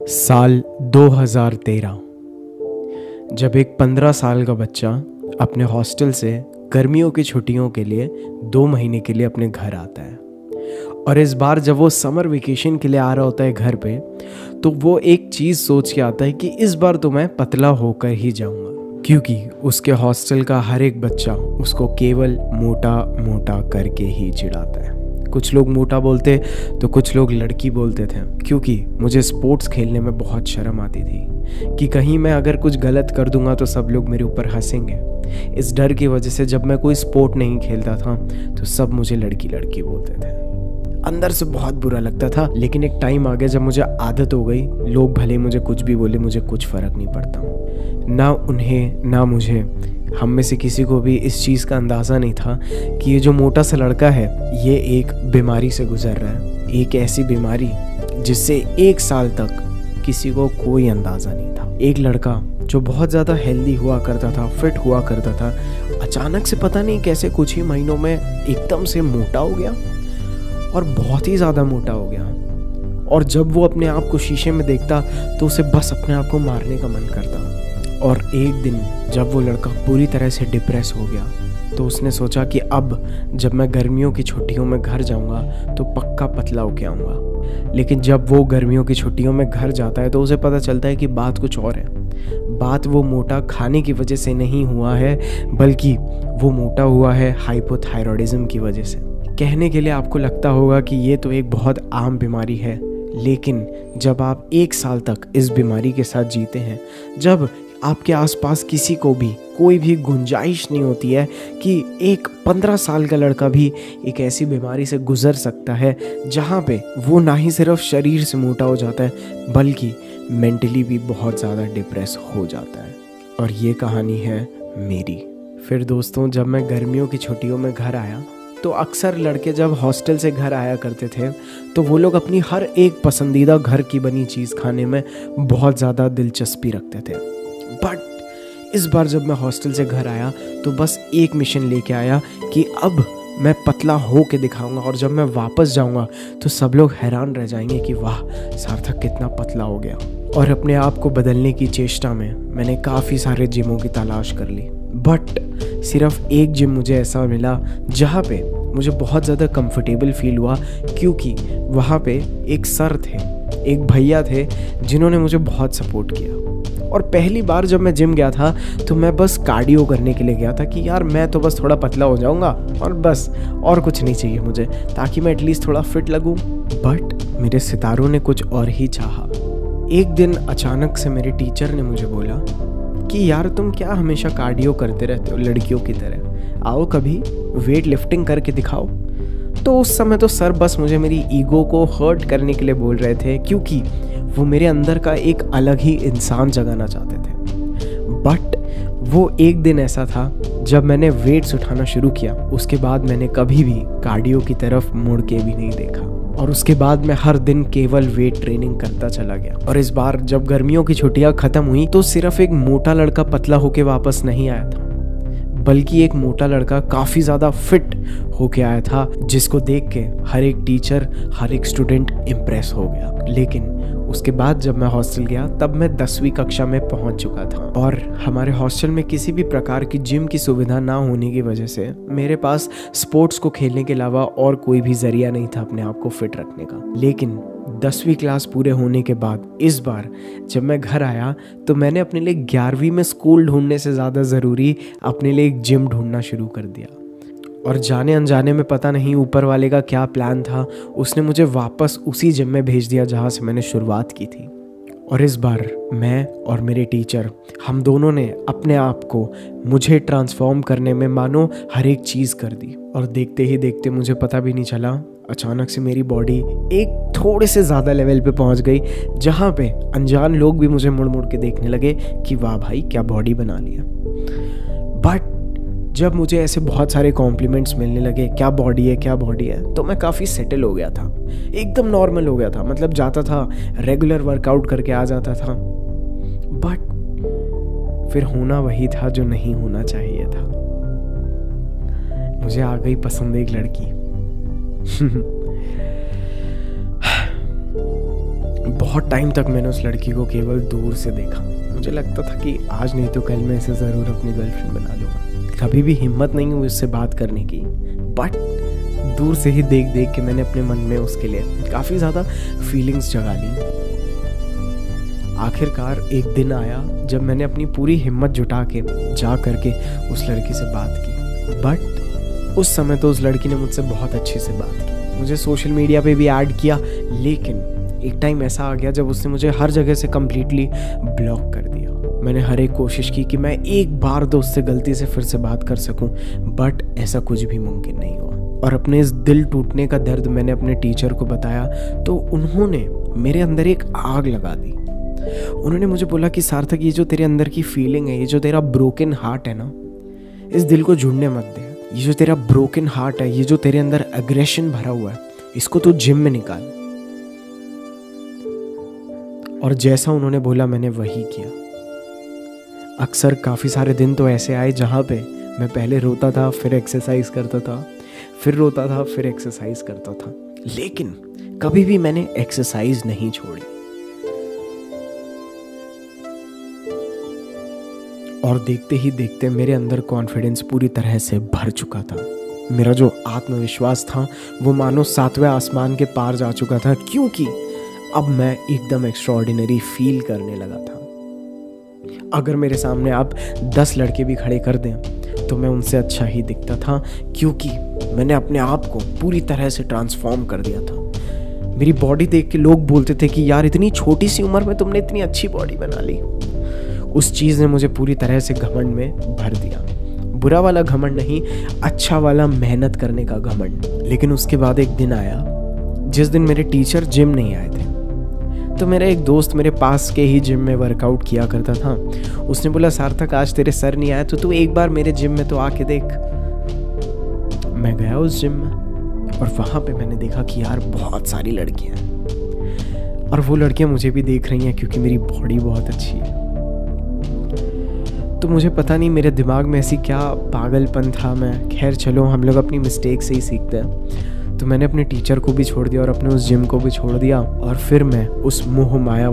साल 2013। जब एक 15 साल का बच्चा अपने हॉस्टल से गर्मियों की छुट्टियों के लिए 2 महीने के लिए अपने घर आता है। और इस बार जब वो समर वेकेशन के लिए आ रहा होता है घर पे, तो वो एक चीज़ सोच के आता है कि इस बार तो मैं पतला होकर ही जाऊंगा, क्योंकि उसके हॉस्टल का हर एक बच्चा उसको केवल मोटा मोटा करके ही चिढ़ाता है। कुछ लोग मोटा बोलते तो कुछ लोग लड़की बोलते थे, क्योंकि मुझे स्पोर्ट्स खेलने में बहुत शर्म आती थी कि कहीं मैं अगर कुछ गलत कर दूंगा तो सब लोग मेरे ऊपर हंसेंगे। इस डर की वजह से जब मैं कोई स्पोर्ट नहीं खेलता था तो सब मुझे लड़की लड़की बोलते थे। अंदर से बहुत बुरा लगता था, लेकिन एक टाइम आ गया जब मुझे आदत हो गई। लोग भले मुझे कुछ भी बोले, मुझे कुछ फ़र्क नहीं पड़ता। ना उन्हें ना मुझे, हम में से किसी को भी इस चीज़ का अंदाज़ा नहीं था कि ये जो मोटा सा लड़का है ये एक बीमारी से गुजर रहा है। एक ऐसी बीमारी जिससे 1 साल तक किसी को कोई अंदाज़ा नहीं था। एक लड़का जो बहुत ज़्यादा हेल्दी हुआ करता था, फिट हुआ करता था, अचानक से पता नहीं कैसे कुछ ही महीनों में एकदम से मोटा हो गया, और बहुत ही ज़्यादा मोटा हो गया। और जब वो अपने आप को शीशे में देखता तो उसे बस अपने आप को मारने का मन करता। और एक दिन जब वो लड़का पूरी तरह से डिप्रेस हो गया तो उसने सोचा कि अब जब मैं गर्मियों की छुट्टियों में घर जाऊंगा तो पक्का पतला होके आऊँगा। लेकिन जब वो गर्मियों की छुट्टियों में घर जाता है तो उसे पता चलता है कि बात कुछ और है। बात वो मोटा खाने की वजह से नहीं हुआ है, बल्कि वो मोटा हुआ है हाइपोथायरॉयडिज्म की वजह से। कहने के लिए आपको लगता होगा कि ये तो एक बहुत आम बीमारी है, लेकिन जब आप 1 साल तक इस बीमारी के साथ जीते हैं, जब आपके आसपास किसी को भी कोई भी गुंजाइश नहीं होती है कि एक 15 साल का लड़का भी एक ऐसी बीमारी से गुजर सकता है जहाँ पे वो ना ही सिर्फ शरीर से मोटा हो जाता है बल्कि मेंटली भी बहुत ज़्यादा डिप्रेस हो जाता है। और ये कहानी है मेरी। फिर दोस्तों, जब मैं गर्मियों की छुट्टियों में घर आया तो अक्सर लड़के जब हॉस्टल से घर आया करते थे तो वो लोग अपनी हर एक पसंदीदा घर की बनी चीज़ खाने में बहुत ज़्यादा दिलचस्पी रखते थे। बट इस बार जब मैं हॉस्टल से घर आया तो बस एक मिशन लेके आया कि अब मैं पतला हो के दिखाऊंगा, और जब मैं वापस जाऊंगा तो सब लोग हैरान रह जाएंगे कि वाह, सार्थक कितना पतला हो गया। और अपने आप को बदलने की चेष्टा में मैंने काफ़ी सारे जिमों की तलाश कर ली, बट सिर्फ एक जिम मुझे ऐसा मिला जहाँ पे मुझे बहुत ज़्यादा कंफर्टेबल फील हुआ, क्योंकि वहाँ पे एक सर थे, एक भैया थे जिन्होंने मुझे बहुत सपोर्ट किया। और पहली बार जब मैं जिम गया था तो मैं बस कार्डियो करने के लिए गया था कि यार मैं तो बस थोड़ा पतला हो जाऊंगा और बस, और कुछ नहीं चाहिए मुझे, ताकि मैं एटलीस्ट थोड़ा फिट लगूं। बट मेरे सितारों ने कुछ और ही चाहा। एक दिन अचानक से मेरे टीचर ने मुझे बोला कि यार तुम क्या हमेशा कार्डियो करते रहते हो लड़कियों की तरह, आओ कभी वेट लिफ्टिंग करके दिखाओ। तो उस समय तो सर बस मुझे मेरी ईगो को हर्ट करने के लिए बोल रहे थे, क्योंकि वो मेरे अंदर का एक अलग ही इंसान जगाना चाहते थे। बट वो एक दिन ऐसा था जब मैंने वेट्स उठाना शुरू किया, उसके बाद मैंने कभी भी कार्डियो की तरफ मुड़ के भी नहीं देखा। और उसके बाद मैं हर दिन केवल वेट ट्रेनिंग करता चला गया। और इस बार जब गर्मियों की छुट्टियां खत्म हुई तो सिर्फ एक मोटा लड़का पतला होके वापस नहीं आया था, बल्कि एक मोटा लड़का काफ़ी ज़्यादा फिट होके आया था, जिसको देख के हर एक टीचर, हर एक स्टूडेंट इम्प्रेस हो गया। लेकिन उसके बाद जब मैं हॉस्टल गया तब मैं 10वीं कक्षा में पहुंच चुका था, और हमारे हॉस्टल में किसी भी प्रकार की जिम की सुविधा ना होने की वजह से मेरे पास स्पोर्ट्स को खेलने के अलावा और कोई भी जरिया नहीं था अपने आप को फिट रखने का। लेकिन 10वीं क्लास पूरे होने के बाद इस बार जब मैं घर आया तो मैंने अपने लिए 11वीं में स्कूल ढूंढने से ज़्यादा ज़रूरी अपने लिए एक जिम ढूंढना शुरू कर दिया। और जाने अनजाने में पता नहीं ऊपर वाले का क्या प्लान था, उसने मुझे वापस उसी जिम में भेज दिया जहाँ से मैंने शुरुआत की थी। और इस बार मैं और मेरे टीचर, हम दोनों ने अपने आप को मुझे ट्रांसफॉर्म करने में मानो हर एक चीज़ कर दी। और देखते ही देखते मुझे पता भी नहीं चला, अचानक से मेरी बॉडी एक थोड़े से ज़्यादा लेवल पे पहुंच गई, जहाँ पे अनजान लोग भी मुझे मुड़ मुड़ के देखने लगे कि वाह भाई क्या बॉडी बना लिया। बट जब मुझे ऐसे बहुत सारे कॉम्प्लीमेंट्स मिलने लगे, क्या बॉडी है क्या बॉडी है, तो मैं काफ़ी सेटल हो गया था, एकदम नॉर्मल हो गया था। मतलब जाता था, रेगुलर वर्कआउट करके आ जाता था। बट फिर होना वही था जो नहीं होना चाहिए था। मुझे आ गई पसंद एक लड़की। बहुत टाइम तक मैंने उस लड़की को केवल दूर से देखा। मुझे लगता था कि आज नहीं तो कल मैं इसे ज़रूर अपनी गर्लफ्रेंड बना लूँगा। कभी भी हिम्मत नहीं हुई उससे बात करने की, बट दूर से ही देख देख के मैंने अपने मन में उसके लिए काफ़ी ज़्यादा फीलिंग्स जगा ली। आखिरकार एक दिन आया जब मैंने अपनी पूरी हिम्मत जुटा के जा करके उस लड़की से बात की, बट उस समय तो उस लड़की ने मुझसे बहुत अच्छे से बात की, मुझे सोशल मीडिया पे भी ऐड किया। लेकिन एक टाइम ऐसा आ गया जब उसने मुझे हर जगह से कम्प्लीटली ब्लॉक कर दिया। मैंने हर एक कोशिश की कि मैं एक बार तो उससे गलती से फिर से बात कर सकूं, बट ऐसा कुछ भी मुमकिन नहीं हुआ। और अपने इस दिल टूटने का दर्द मैंने अपने टीचर को बताया तो उन्होंने मेरे अंदर एक आग लगा दी। उन्होंने मुझे बोला कि सार्थक, ये जो तेरे अंदर की फीलिंग है, ये जो तेरा ब्रोकन हार्ट है ना, इस दिल को जुड़ने मत दे। ये जो तेरा ब्रोकन हार्ट है, ये जो तेरे अंदर एग्रेशन भरा हुआ है, इसको तू जिम में निकाल। और जैसा उन्होंने बोला मैंने वही किया। अक्सर काफ़ी सारे दिन तो ऐसे आए जहाँ पे मैं पहले रोता था, फिर एक्सरसाइज करता था, फिर रोता था, फिर एक्सरसाइज करता था, लेकिन कभी भी मैंने एक्सरसाइज नहीं छोड़ी। और देखते ही देखते मेरे अंदर कॉन्फिडेंस पूरी तरह से भर चुका था। मेरा जो आत्मविश्वास था वो मानो 7वें आसमान के पार जा चुका था, क्योंकि अब मैं एकदम एक्स्ट्राऑर्डिनरी फील करने लगा था। अगर मेरे सामने आप 10 लड़के भी खड़े कर दें तो मैं उनसे अच्छा ही दिखता था, क्योंकि मैंने अपने आप को पूरी तरह से ट्रांसफॉर्म कर दिया था। मेरी बॉडी देख के लोग बोलते थे कि यार, इतनी छोटी सी उम्र में तुमने इतनी अच्छी बॉडी बना ली। उस चीज़ ने मुझे पूरी तरह से घमंड में भर दिया। बुरा वाला घमंड नहीं, अच्छा वाला मेहनत करने का घमंड। लेकिन उसके बाद एक दिन आया जिस दिन मेरे टीचर जिम नहीं आए थे। तो मेरा एक दोस्त मेरे पास के ही जिम में वर्कआउट किया करता था। उसने बोला, सार्थक, आज तेरे सर नहीं आए तो तू एक बार मेरे जिम में तो आके देख। मैं गया उस जिम में और वहाँ पे मैंने देखा कि यार बहुत सारी लड़कियाँ हैं, और वो लड़कियाँ मुझे भी देख रही हैं क्योंकि मेरी बॉडी बहुत अच्छी है। तो मुझे पता नहीं मेरे दिमाग में ऐसी क्या पागलपन था। मैं खैर चलो, हम लोग अपनी मिस्टेक से ही सीखते हैं। तो मैंने अपने टीचर को भी छोड़ दिया और अपने उस जिम को भी छोड़ दिया, और फिर मैं उस मोह माया